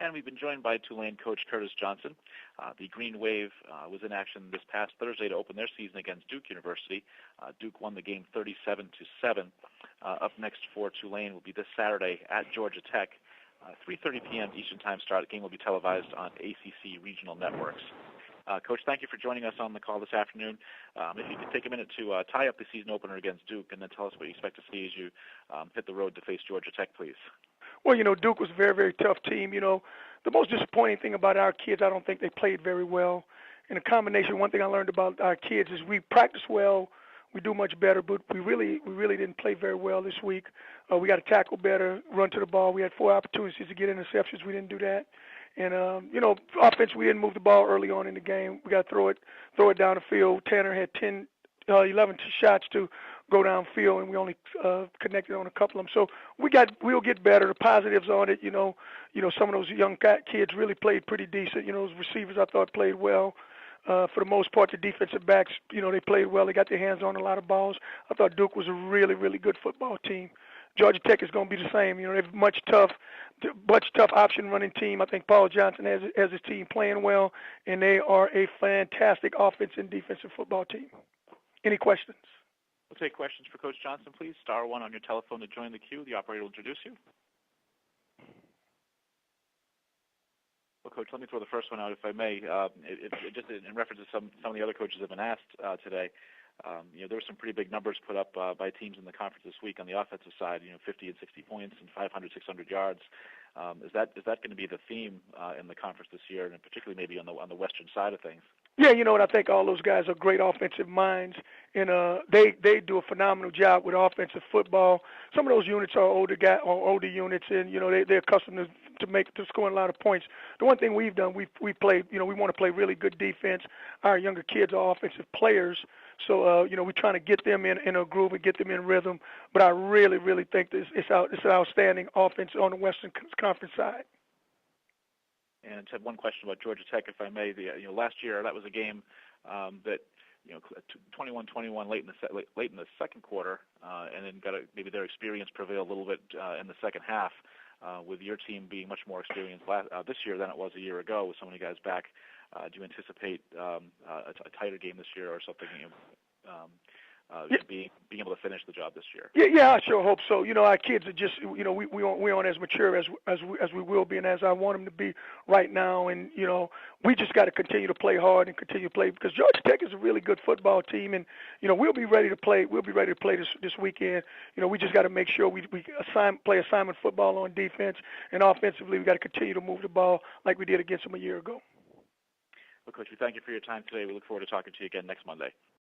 And we've been joined by Tulane coach Curtis Johnson. The Green Wave was in action this past Thursday to open their season against Duke University. Duke won the game 37-7. Up next for Tulane will be this Saturday at Georgia Tech. 3:30 p.m. Eastern Time start. The game will be televised on ACC regional networks. Coach, thank you for joining us on the call this afternoon. If you could take a minute to tie up the season opener against Duke and then tell us what you expect to see as you hit the road to face Georgia Tech, please. Well, Duke was a very, very tough team. The most disappointing thing about our kids, I don't think they played very well. In a combination, one thing I learned about our kids is we practice well, we do much better, but we really didn't play very well this week. We got to tackle better, run to the ball. We had 4 opportunities to get interceptions. We didn't do that. And, offense, we didn't move the ball early on in the game. We got to throw it down the field. Tanner had 11 shots to go downfield, and we only connected on a couple of them. So we'll get better. The positives on it, some of those young kids really played pretty decent. Those receivers I thought played well. For the most part, the defensive backs, they played well. They got their hands on a lot of balls. I thought Duke was a really, really good football team. Georgia Tech is going to be the same. They're much tough option running team. I think Paul Johnson has his team playing well, and they are a fantastic offensive and defensive football team. Any questions? We'll take questions for Coach Johnson, please. Star 1 on your telephone to join the queue. The operator will introduce you. Well, Coach, let me throw the first one out, if I may. Just in reference to some of the other coaches have been asked today. There were some pretty big numbers put up by teams in the conference this week on the offensive side. 50 and 60 points and 500, 600 yards. Is that going to be the theme in the conference this year, and particularly maybe on the western side of things? Yeah, I think all those guys are great offensive minds, and they do a phenomenal job with offensive football. Some of those units are older units, and they're accustomed to scoring a lot of points. The one thing we've done, we played, we want to play really good defense. Our younger kids are offensive players, so we're trying to get them in a groove and get them in rhythm. But I really, really think it's an outstanding offense on the Western Conference side. And I had one question about Georgia Tech, if I may. Last year that was a game that 21-21 late in the second quarter, and then maybe their experience prevailed a little bit in the second half. With your team being much more experienced this year than it was a year ago, with so many guys back, do you anticipate a tighter game this year or something? Being able to finish the job this year. Yeah, I sure hope so. Our kids are just, we aren't as mature as we will be, and as I want them to be right now. And we just got to continue to play hard and continue to play, because Georgia Tech is a really good football team, and we'll be ready to play. We'll be ready to play this weekend. We just got to make sure we play assignment football on defense, and offensively we got to continue to move the ball like we did against them a year ago. Well, Coach, we thank you for your time today. We look forward to talking to you again next Monday.